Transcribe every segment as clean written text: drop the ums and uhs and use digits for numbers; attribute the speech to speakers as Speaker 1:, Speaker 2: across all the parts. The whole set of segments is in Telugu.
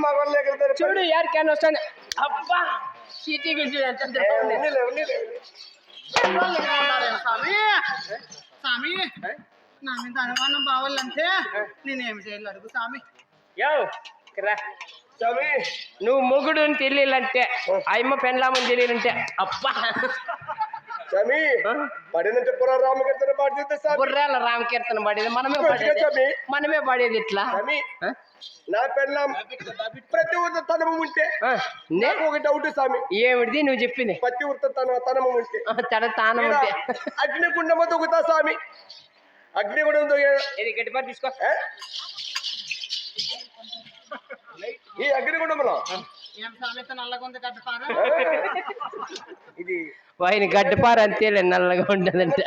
Speaker 1: మగవాళ్ళు
Speaker 2: చూడు ఎవరికైనా వస్తాను అబ్బా సిటీ
Speaker 3: స్వామి స్వామి నా మీద అనుమానం బావాలంటే నేనేమి చేయాలి అడుగు స్వామి.
Speaker 2: నువ్వు మొగుడు అని తెలియాలంటే అమ్మ పెండ్లామని తెలియాలంటే అబ్బా
Speaker 1: పడినంటే
Speaker 2: బుర్రాల రామకీర్తన పడేది మనమే పడేది ఇట్లా.
Speaker 1: నా పెళ్ళాం ప్రతి ఒక్క తనము ఉంటే నాకు ఒక డౌట్ స్వామి.
Speaker 2: ఏమిటిది నువ్వు చెప్పింది?
Speaker 1: ప్రతి ఒక్క తనము ఉంటే
Speaker 2: తానం ఉంటే
Speaker 1: అగ్నిగుండమ దొక్కుతా స్వామి. అగ్నిగుండం
Speaker 2: ఇది గట్టిపాటు తీసుకో.
Speaker 1: ఈ అగ్నిగుండంలో
Speaker 2: ఇది వాయిని గడ్డపార అంతేలే నల్లగా ఉండదంటే.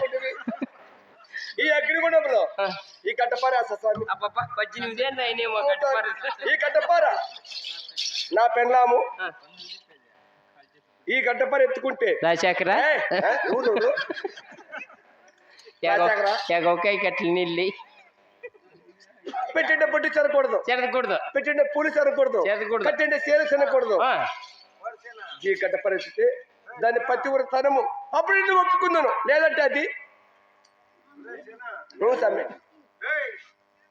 Speaker 1: ఈ అగ్నిగుండంలో ఈ గడ్డపార స్వామి. ఈ గడ్డపార నా పెళ్ళాము. ఈ గడ్డపార ఎత్తుకుంటే
Speaker 2: రాజశేఖర ఒకే కట్టలు నీళ్ళు
Speaker 1: పెట్టిండే బొట్టు చెరకూడదు, పెట్టిండే పూలు చెరకూడదు, కట్టిండే సేలు తినకూడదు. ఈ గడ్డ పరిస్థితి దాన్ని పత్తి తనము అప్పుడు నేను ఒప్పుకుందాను. లేదంటే అది నువ్వు సమ్మె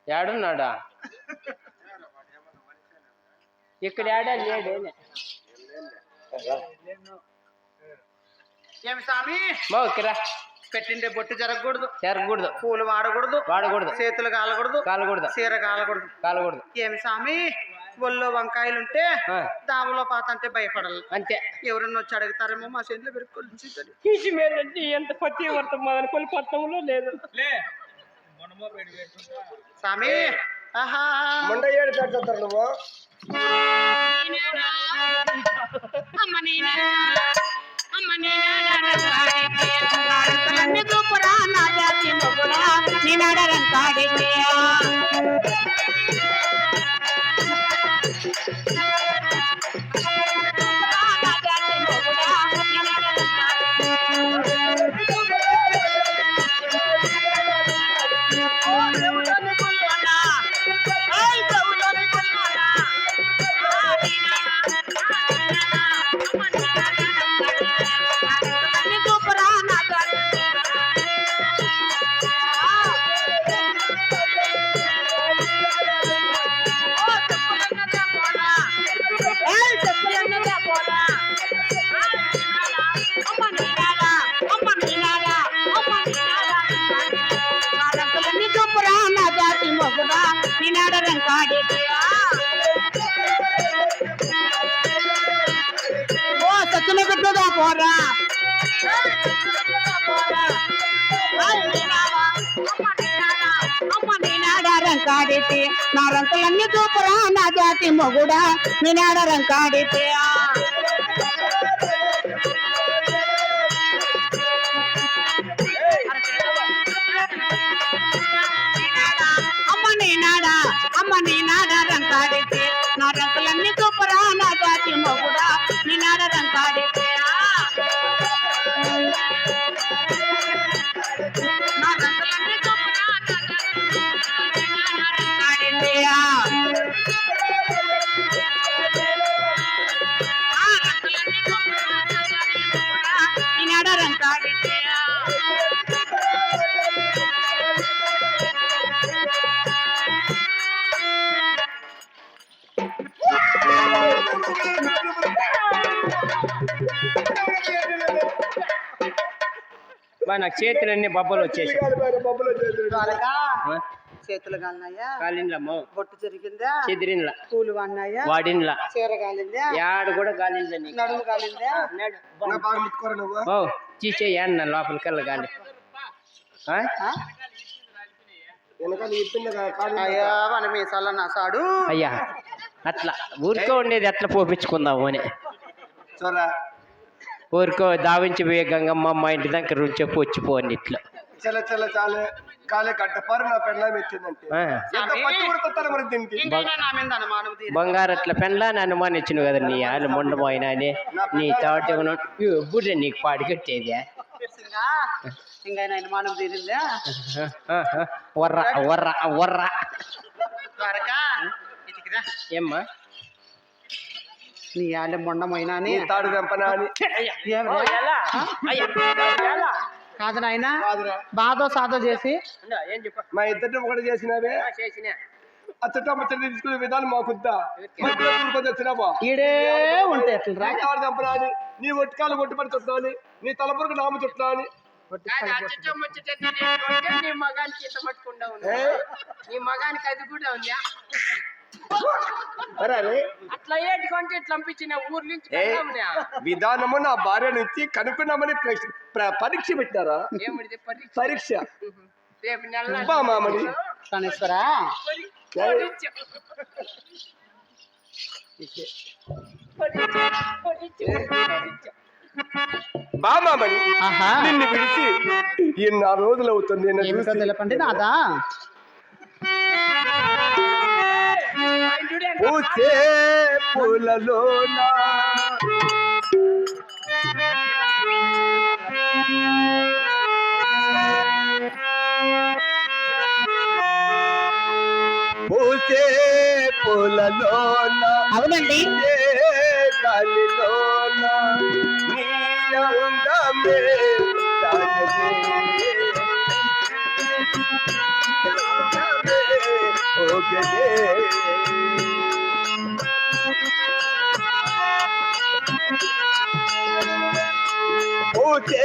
Speaker 2: ఏడున్నాడా ఇక్కడ ఏడా లేడు.
Speaker 3: ఏమి స్వామి
Speaker 2: మోకిరా
Speaker 3: పెట్టిండే బొట్టు జరగకూడదు, పూలు
Speaker 2: వాడకూడదు,
Speaker 3: చేతులు కాలకూడదు, చీర కాలకూడదు. ఏమి స్వామి ఒళ్ళో వంకాయలుంటే దావలో పాత అంటే భయపడాలి అంతే. ఎవరన్నా వచ్చి అడుగుతారేమో మా చేతిలో పెరుక్కొని
Speaker 2: ఎంత పత్తి వర్తం మొదలుకొని పట్టణంలో లేదు
Speaker 3: స్వామి.
Speaker 1: మొండ ఏడు పెడతారు నువ్వు
Speaker 3: పోరా కాడితే నా రంకులన్నీ చూపురా నా జాతి మొగుడా మీ నాడ రంకాడితే. అమ్మ నీ నాడ రంకాడితే నా రంకులన్నీ చూపురా నా జాతి మొగుడా మీ నాడ రంకాడితే.
Speaker 2: నాకు చేతులన్నీ బొబ్బలు వచ్చేసి
Speaker 3: చేతులు కాలినాయా,
Speaker 2: కాలిండ్లమ్మో,
Speaker 3: బొట్టు జరిగిందా,
Speaker 2: చెదిరిన్లా,
Speaker 3: పూలు వాడినాయా,
Speaker 2: వాడిన్లా,
Speaker 3: చీర కాలిందా,
Speaker 2: యాడు కూడా కాలిందా,
Speaker 3: నడుము కాలిందా,
Speaker 2: చీచే అన్న లోపలికల్లా గాలి
Speaker 3: మన మీసాల నాసాడు.
Speaker 2: అయ్యా అట్లా ఊరికో ఉండేది ఎట్లా పోపించుకుందాము అని ఊరికో దావించి పోయే గంగమ్మ మా ఇంటి దగ్గర చెప్పు వచ్చిపోండి ఇట్లా బంగారు అట్లా పెండ్లాని అనుమానించిన కదా నీ వాళ్ళు మొండపోయినా అని నీ తాటి బుర్రె నీకు పాడి కట్టేది వర్ర వర్ర వర్ర ఏమ్మా
Speaker 3: నీ ఆలే మొండమైనా
Speaker 1: నీ తాడు వెంపనా అని.
Speaker 3: కాదు నాయన
Speaker 1: కాదురా.
Speaker 3: బాధో సాధో చేసి
Speaker 2: ఏం చెప్ప
Speaker 1: మా ఇద్దరిని ఒకటి చేసినావే.
Speaker 2: చేసినా
Speaker 1: అచ్చట ముచ్చట తీసుకునే విధానం మాకుద్దా? వచ్చినావా
Speaker 3: ఈడే ఉంటే ఎట్లా
Speaker 1: తాడు వెంపనా అని, నీ ఒట్టికాలు కొట్టుబడి చుట్టా అని, నీ తలపురకు నామ చుట్టా అని.
Speaker 2: నీ మగానికి ఇంత పట్టుకుండా ఉంది. నీ మగానికి అది కూడా ఉందా? అట్లా ఏటుకుంటే ఇట్లా పంపించిన ఊరు నుంచి
Speaker 1: విధానము నా భార్య నుంచి కనుక్కున్నామని పరీక్ష పెట్టారా?
Speaker 2: ఏమిటి
Speaker 1: పరీక్ష
Speaker 2: రేపు నెల
Speaker 1: మామని
Speaker 3: కనేశ్వరా
Speaker 1: బామామని నిన్ను విడిచి ఇన్ని రోజులు అవుతుంది.
Speaker 3: తెలపండి నాదా
Speaker 1: పూసే పూలలోనా పూసే పూలలోన
Speaker 3: అవునండి
Speaker 1: గాలిలోన నీ అందమే పూసే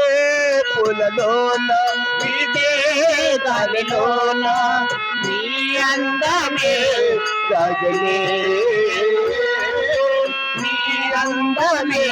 Speaker 1: పూలలోన విదే గాలిలోన నీ అందమే గగనే నీ అందమే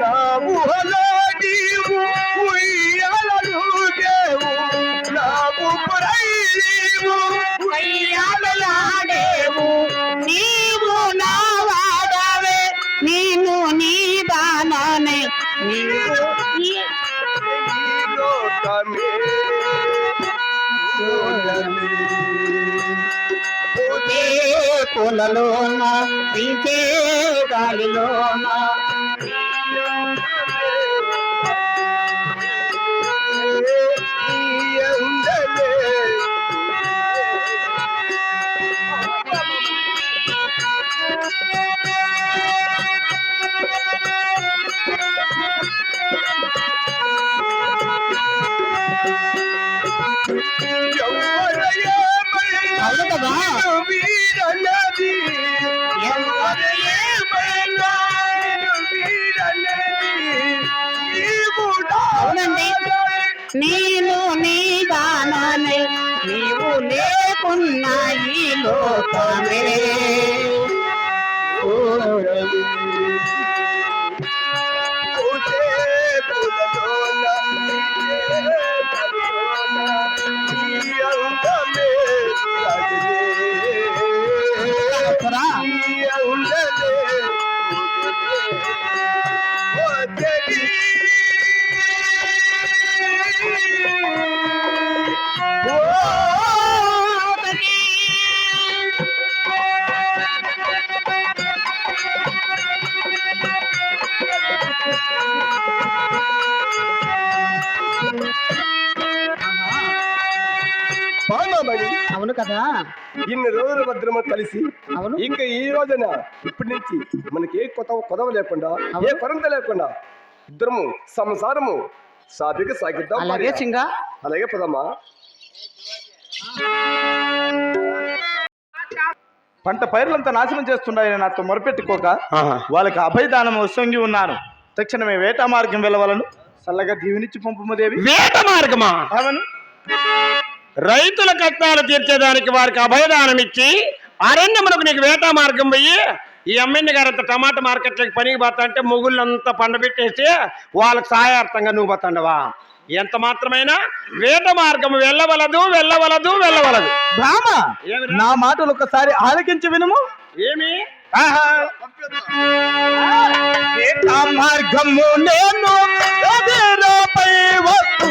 Speaker 1: నా ఊహలో నీవు ఉయ్యాలను దేవు, నా ఊపిరై నీవు
Speaker 3: ఉయ్యాలలాడేవు, నీవు నా వాడవే, నేను నీ దానానే, నీవు
Speaker 1: లోకమే
Speaker 3: పూజే పూలలోన పీచే గాలిలోన అవును కదా అవునండి నేను నీ దానానే, నీవు లేకున్నా ఈ లోకమే అవును కదా
Speaker 1: ఇన్ని రోజుల భద్రమ కలిసి
Speaker 3: అవును
Speaker 1: ఇంకా ఈ రోజున ఇప్పటి నుంచి మనకి ఏ కొదవ లేకుండా ఏ కొరంత లేకుండా ఇద్దరము సంసారము సాధిక సాగిద్దాం.
Speaker 3: అలాగే సింగా
Speaker 1: అలాగే పదమ్మా.
Speaker 4: పంట పైర్లంతా నాశనం చేస్తున్నాయని నాతో మొరపెట్టుకోక వాళ్ళకి అభయదానం వసంగి ఉన్నాను. తక్షణమే వేట మార్గం వెళ్ళవలను. చల్లగా దీవినిచ్చి పంపుమదేవి.
Speaker 2: వేట మార్గమా?
Speaker 4: అవును.
Speaker 2: రైతుల కష్టాలు తీర్చేదానికి వారికి అభయదానం ఇచ్చి అరణ్యమునకు నీకు వేట మార్గం పోయి ఈ అమ్మెన్ని గారంత టమాటా మార్కెట్లోకి పనికి పోతా అంటే మొగుళ్ళంతా పండబెట్టేసి వాళ్ళకి సహాయార్థంగా నువ్వు పోతాండవా? ఎంత మాత్రమైనా వేట మార్గం వెళ్ళవలదు వెళ్ళవలదు వెళ్ళవలదు.
Speaker 4: భామ నా మాటలు ఒకసారి ఆలకించి వినుము.
Speaker 2: ఏమి
Speaker 4: వేట మార్గము నేను ఎదురుపై వస్తు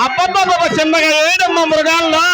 Speaker 2: అబ్బబ్బబ్బ చిన్నగా ఏడమ్మ మృగాల్లో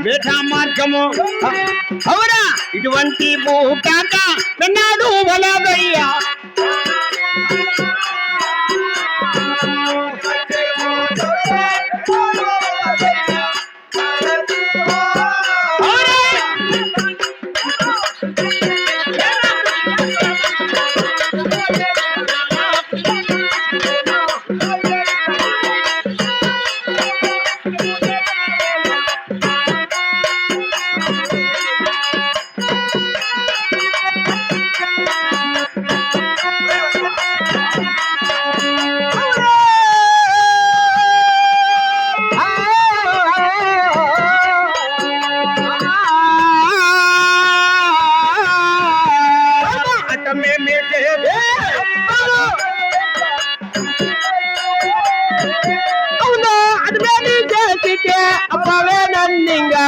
Speaker 2: వేట మార్గము అవురా ఇటువంటి పూటాక నాడు వలదయ్యా అవునా అది మేలు చేసితే అప్పవే నన్నింగా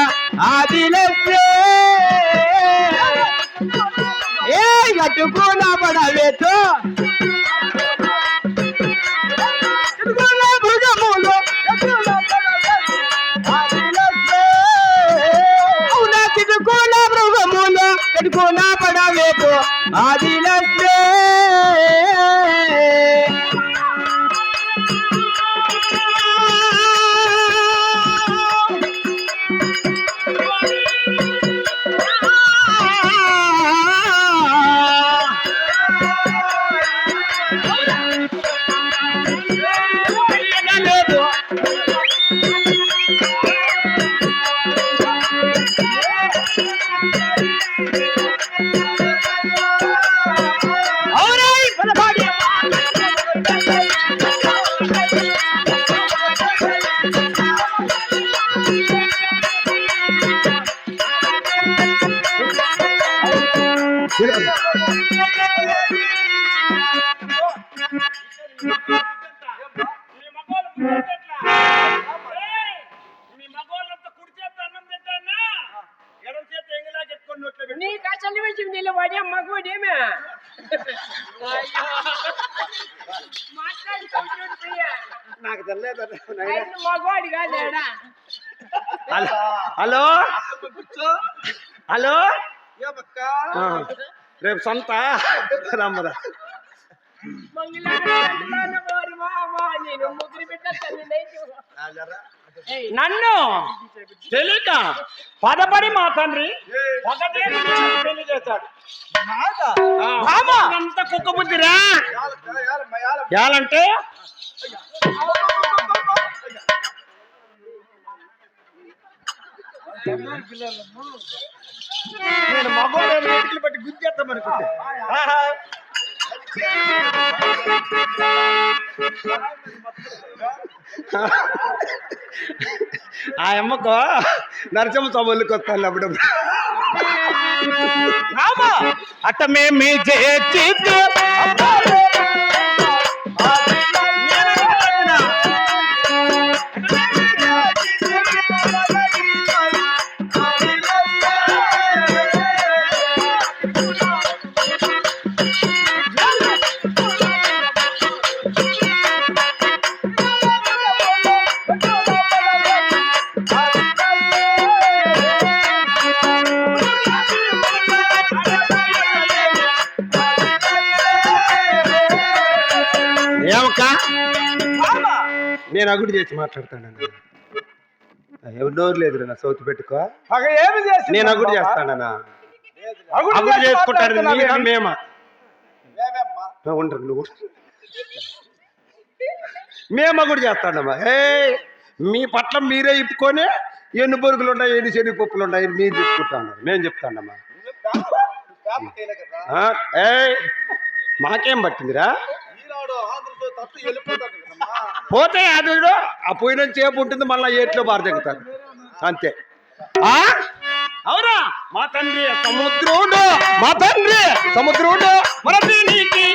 Speaker 2: ఆదిలే ఏ గట్టుకున్న పడవేతో అవునా చిటుకున్న మృగములు పెట్టుకున్న పడవేతో ఆదిలే
Speaker 1: నాకు తెలియదు.
Speaker 2: హలో హలో రేపు సంత రమ్మరా నన్ను తెలియక పదపడి మా తండ్రి పెళ్లి చేశాడు. అంత కుక్క బుద్ధిరా యాలంటే
Speaker 1: నేను మగవాళ్ళు బట్టి గుర్తేస్తామనుకుంటే
Speaker 2: ఆ అమ్మకు నరసింహ సభలకు వస్తాను అప్పుడు అట్ట మేము చేసి నేను అగుడు చేసి మాట్లాడతాను. ఎవరు లేదు నా సౌత్ పెట్టుకో. నేను అగుడు చేస్తానన్నా. అగుడు చేసుకుంటాడు మేమా ఉండరు నువ్వు మేము అగుడు చేస్తానమ్మా. మీ పట్ల మీరే ఇప్పుకొని ఎన్ని బొరుగులు ఉన్నాయి ఎన్ని శనగపప్పులు ఉన్నాయి మీరు చెప్పుకుంటా ఉన్నారు మేము చెప్తానమ్మా మాకేం పట్టిందిరా పోతే అది ఆ పోయిన చేపు ఉంటుంది మళ్ళీ ఏట్లో బారదెగుతారు అంతే అవునా మా తండ్రి సముద్రుడు మా తండ్రి సముద్రుడు మన దీనికి